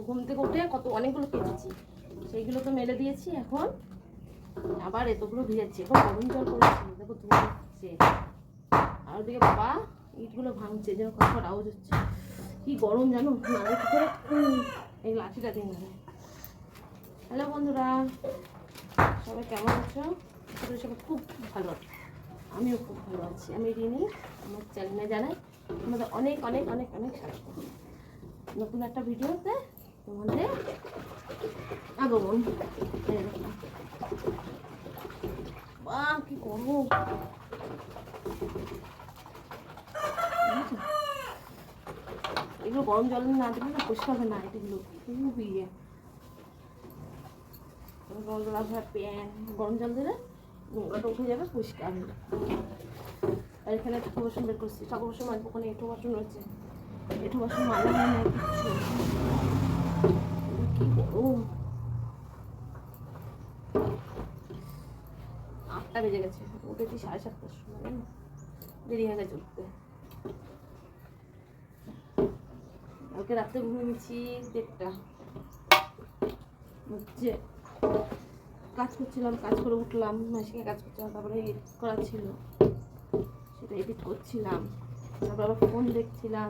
ঘুম থেকে উঠে অনেকগুলো কেটেছি, সেইগুলো তো মেলে দিয়েছি। এখন আবার এতগুলো ভিজেছি, এখন গরম জল করেছি, দেখো ধুচ্ছে। আর ওদিকে বাবা ইটগুলো ভাঙছে, যেন খটখট আওয়াজ হচ্ছে। কি গরম জানো, নাড়াই কি করে এই লাঠিটা দিয়ে নাড়াই। হ্যালো বন্ধুরা, সবাই কেমন আছো? সবাই খুব ভালো আছে, আমিও খুব ভালো আছি। আমি রিনি, আমার চ্যানেলে জানাই তোমাদের অনেক অনেক অনেক অনেক স্বাগত। নতুন একটা ভিডিওতে তোমাদের আগমন। বাহ কি গরম, এগুলো গরম জল না দিলে না পরিষ্কার হবে না। এগুলো খুব ইয়ে, গরম জল দিলে নোংরাটা উঠে যাবে, পরিষ্কার হবে। আর এখানে ঠাকুর বাসন বের করছি, ঠাকুর বাসন মাঝে ওখানে এঁটো বাসন রয়েছে, এঁটো বাসন মাজা হয় না কিচ্ছু। কি গরম, 8টা বেজে গেছে, উঠেছি 7:30টার সময়, দেরি হয়ে গেছে উঠতে। কালকে রাত্রে ঘুমিয়েছি 1:30টা, হচ্ছে কাজ করছিলাম, কাজ করে উঠলাম, মাসিকে কাজ করছিলাম, তারপরে এডিট করা ছিল, সেটা এডিট করছিলাম, তারপর আবার ফোন দেখছিলাম,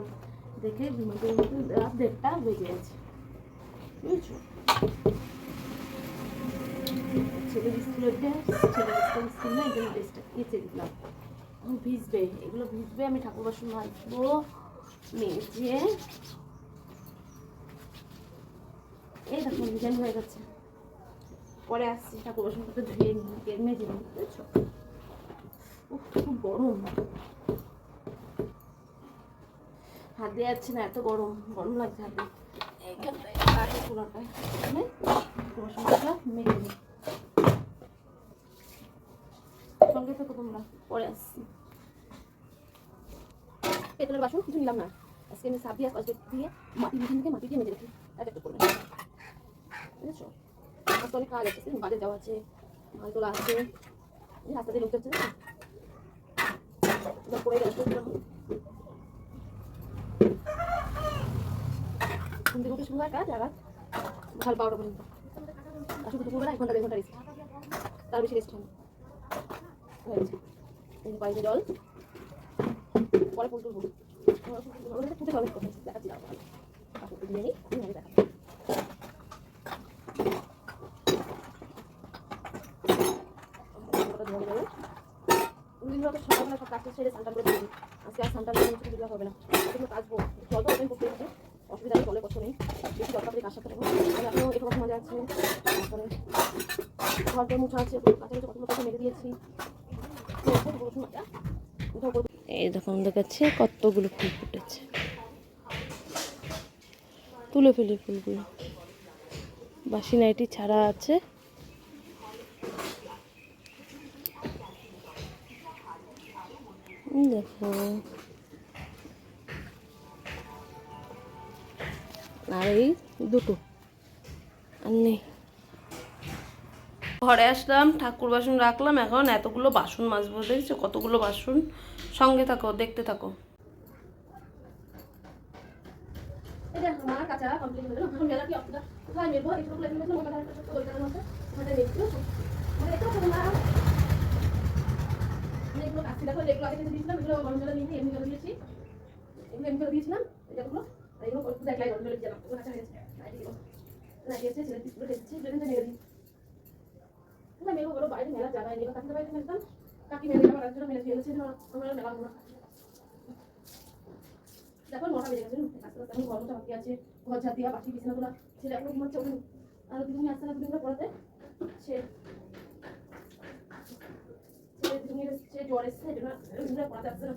দেখে ঘুমাতে ঘুমাতে রাত 1:30টা বেজে গেছে, বুঝছো? ছেলের স্কুলের ড্রেস, ছেলের স্কুল না, এই জন্য ড্রেসটা কেচে দিলাম। ভিজবে, এগুলো ভিজবে, আমি ঠাকুর বাসন মাজবো, মেজে এই দেখো ডিজাইন হয়ে গেছে। পরে আসছি, ঠাকুর বাসনটাকে ধুয়ে নিয়ে মেজে নিই, বুঝছো? খুব গরম, হাত দিয়ে যাচ্ছে না, এত গরম, গরম লাগছে হাতে। এইখানটায় কাঠের কোনাটায় ঠাকুর বাসনটা মেজে নিই। সঙ্গে থাকো তোমরা, পরে আসছি। পেতলের বাসন কিছু নিলাম না, আজকে আমি সাপ দিয়ে দিয়ে মাটি দিয়ে মেজে রেখি, এক একটা করবে, বুঝেছো? আজকে অনেক কাজ আছে, বাজে যাওয়া আছে, মাল তোলা আছে, রাস্তা দিয়ে লোক যাচ্ছে না, পড়ে গেছে। ঘুম থেকে উঠে শুরু হয় কাজ, আবার সকাল 12টা পর্যন্ত। আর শুধু দুপুরবেলা 1 ঘন্টা 1.5 ঘন্টা রেস্ট, তার বেশি রেস্ট হয় না। হয়েছে বাড়িতে জল, পরে ফুল তুলবো, ফুটে জল দেখাচ্ছি, দিয়ে নিই, আমি দেখাবো। সকালবেলা সব কাজটা ছেড়ে স্নান করে দিই, আজকে আর স্নানটা কিছু দিতে হবে না, কিন্তু কাজবো জল তো ওপেন করতে হচ্ছে, অসুবিধা নেই, জলের কষ্ট নেই, বেশি দরকার কাজ সাথে নেবো। আর এখনও একটু মজা আছে, তারপরে ঘরটা মুছা আছে, কাছাকাছি কতগুলো কথা মেরে দিয়েছি। এই দেখুন দেখাচ্ছে কতগুলো ফুল ফুটেছে, তুলে ফেলি ফুলগুলো, বাসি নাইটি ছাড়া আছে। দেখো আর এই দুটো আর নেই। ঘরে আসলাম, ঠাকুর বাসন রাখলাম, এখন এতগুলো বাসন মাজবো, দেখছো কতগুলো বাসন। সঙ্গে থাকো, দেখতে থাকো। মেলো বলো বাইরে মেলা জায়গায় নেই, কাকির বাড়িতে মেলতাম, কাকি মেলে আবার একজন মেলে ফেলেছে, আমরা মেলা হলো না। দেখো 9টা বেজে গেছে, আস্তে আস্তে আমি ঘর মোছা বাকি আছে, ঘর ঝাড় দিয়া বাকি বিছানাগুলো, ছেলে এখনো ঘুমাচ্ছে, ওখানে আর দিদি আসছে না, দুদিন পড়াতে সে জ্বর এসছে, এই জন্য পড়াতে আসছে না।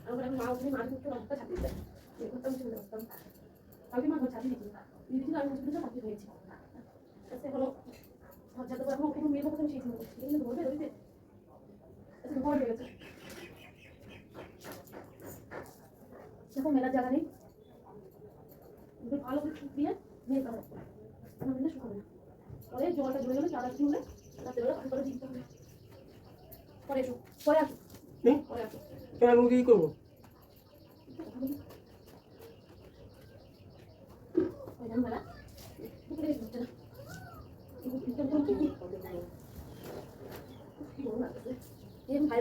আমার মা ওখানে মাছ ধরতে রক্তটা ছাপিয়ে দেয়, করতাম চলে আসতাম, কালকে মা ঘর ছাপিয়ে দিচ্ছিল, দিদি আমি মুছে মুছে বাকি হয়েছি, এখনো ঘর ঝাড়তে পারবো, ওখানে মেয়ে কোথাও সেই ছিল, এই জন্য ধরবে ধরবে ঘর হয়ে গেছে। দেখো মেলার জায়গা নেই, ভালো করে শুকিয়ে নিয়ে যাবো, না শুকাবে না, পরে জলটা ঝরে গেলে চারা হলে রাতে বেলা পানি করে দিতে হবে। পরে এসো, পরে আসো, পরে আসো, আমি কি করবো? ভাইয়ের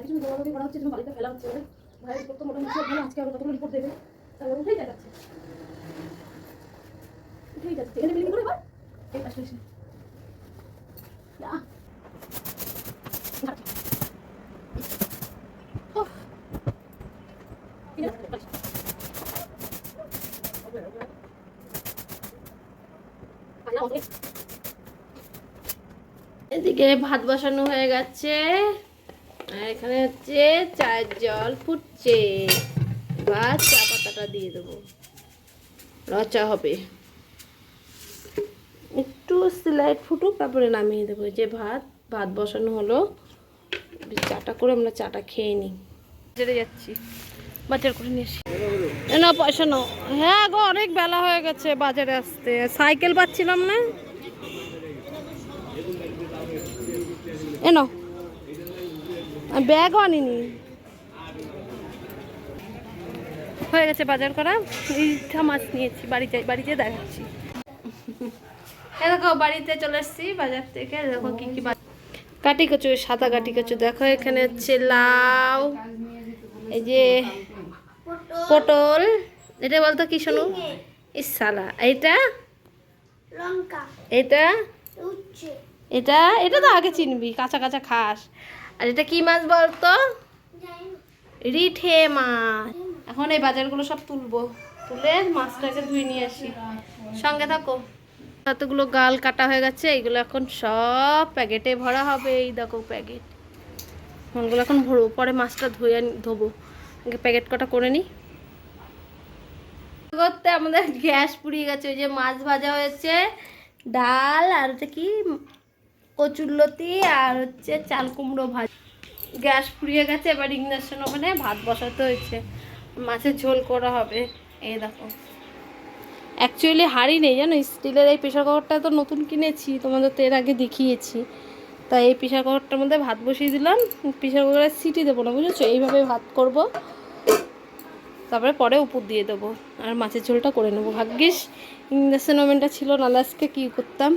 পিছনে দৌড়াদৌড়ি করা হচ্ছে, বাড়িতে ফেলা হচ্ছে। ভাইয়ের রিপোর্ট তো মোটামুটি সব ভালো, আজকে আরো কতগুলো রিপোর্ট দেবে, তারপর উঠেই যাচ্ছে এখানে বিল্ডিং করে এবার এই পাশে এসে এদিকে ভাত বসানো হয়ে গেছে, আর এখানে হচ্ছে চায়ের জল ফুটছে, এবার চা পাতাটা দিয়ে দেবো, রচা হবে। একটু স্লাইড ফুটুক, তারপরে নামিয়ে দেবো। যে ভাত বসানো হলো, চাটা করে আমরা চাটা খেয়ে নিই। বাজারে যাচ্ছি, বাজার করে নিয়ে আসি। না পয়সা নাও। হ্যাঁ গো, অনেক বেলা হয়ে গেছে বাজারে আসতে, সাইকেল পাচ্ছিলাম না। এনো ব্যাগও আনিনি। হয়ে গেছে বাজার করা, ইচ্ছা মাছ নিয়েছি, বাড়িতে দেখাচ্ছি। দেখো বাড়িতে চলে এসছি বাজার থেকে, দেখো কি কি কাটি কচু, সাদা কাটি কচু। দেখো এখানে হচ্ছে লাউ, এই যে পটল, এটা বলতো কি শোনো, ইসালা, এইটা লঙ্কা, এটা এটা এটা তো আগে চিনবি, কাঁচা কাঁচা খাস। আর এটা কি মাছ বলতো, রিঠে মাছ। এখন এই বাজারগুলো সব তুলবো, তুলে মাছটাকে ধুয়ে নিয়ে আসি, সঙ্গে থাকো। কতগুলো গাল কাটা হয়ে গেছে, এইগুলো এখন সব প্যাকেটে ভরা হবে। এই দেখো প্যাকেট, ওগুলো এখন ভরবো, পরে মাছটা ধোবো। আগে প্যাকেট কটা করে নিই। করতে আমাদের গ্যাস পুড়িয়ে গেছে। ওই যে মাছ ভাজা হয়েছে, ডাল, আর হচ্ছে কি কচুরলতি, আর হচ্ছে চাল কুমড়ো ভাজা। গ্যাস পুড়িয়ে গেছে, এবার ইন্ডাকশন ওখানে ভাত বসাতে হয়েছে, মাছের ঝোল করা হবে। এই দেখো, অ্যাকচুয়ালি হাঁড়ি নেই জানো, স্টিলের এই প্রেশার কুকারটা তো নতুন কিনেছি, তোমাদের তো এর আগে দেখিয়েছি। তাই এই প্রেশার কুকারটার মধ্যে ভাত বসিয়ে দিলাম, প্রেশার কুকারে সিটি দেবো না, বুঝেছো, এইভাবে ভাত করব, তারপরে পরে উপর দিয়ে দেবো, আর মাছের ঝোলটা করে নেবো। ভাগ্যিস ইন্ডাকশন ওভেনটা ছিল, নাহলে আজকে কী করতাম।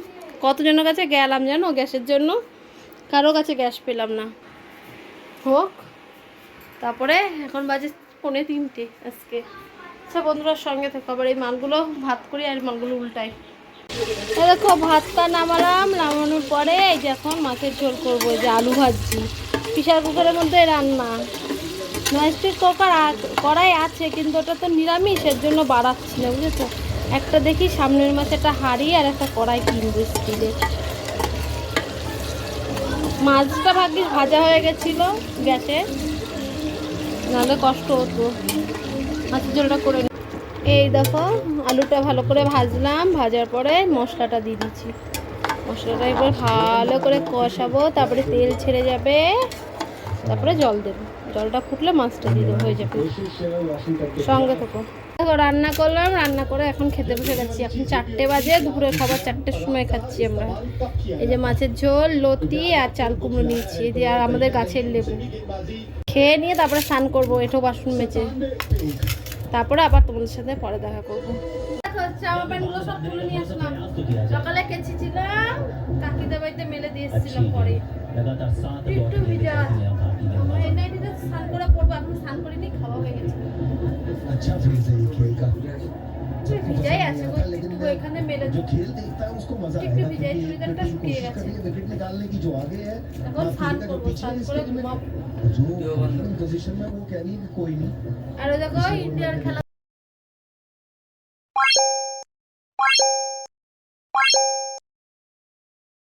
কতজনের কাছে গেলাম জানো গ্যাসের জন্য, কারো কাছে গ্যাস পেলাম না। হোক, তারপরে এখন বাজে 2:45 আজকে। আচ্ছা বন্ধুরার সঙ্গে থাকো, আবার এই মালগুলো ভাত করি আর মালগুলো উল্টাই। দেখো ভাতটা নামালাম, নামানোর পরে এই যে এখন মাছের ঝোল করবো। এই যে আলু ভাজছি, প্রেশার কুকারের মধ্যে রান্না। ননস্টিক কড়াই আছে, কিন্তু ওটা তো নিরামিষ, এর জন্য বাড়াচ্ছি না, বুঝেছো। একটা দেখি সামনের মাসে একটা হাঁড়ি আর একটা কড়াই কিনবো স্টিলের। মাছটা ভাগ্যিস ভাজা হয়ে গেছিলো গ্যাসে, নাহলে কষ্ট হতো। মাছের ঝোলটা করে এই দেখো, আলুটা ভালো করে ভাজলাম, ভাজার পরে মশলাটা দিয়ে দিচ্ছি। মশলাটা একবার ভালো করে কষাবো, তারপরে তেল ছেড়ে যাবে, তারপরে জল দেবো। জলটা ফুটলে মাছটা দিয়ে দেবো, হয়ে যাবে। সঙ্গে থাকো। দেখো রান্না করলাম, রান্না করে এখন খেতে বসে গেছি। এখন 4টে বাজে, দুপুরের খাবার 4টের সময় খাচ্ছি আমরা। এই যে মাছের ঝোল, লতি আর চাল কুমড়ো নিয়েছি, এই যে আর আমাদের গাছের লেবু। খেয়ে নিয়ে তারপরে স্নান করবো, এঁঠো বাসন মেজে, তারপরে আবার তোমাদের সাথে পরে দেখা করবো। জামা প্যান্টগুলো সব তুলে নিয়ে আসলাম, সকালে কেচেছিলাম, কাকিদের বাড়িতে মেলে দিয়ে এসেছিলাম। পরে একটু ভিজা আছে, আমরা এই নাইটিতে স্নান করে পড়বো, এখন স্নান করিনি, খাওয়া হয়ে গেছে। ভিজাই আছে, একটু এখানে মেলে একটু ভিজাই, চুড়িদারটা শুকিয়ে গেছে। এখন স্নান করবো, স্নান করে ঘুমাবো। আর দেখো ইন্ডিয়ার খেলা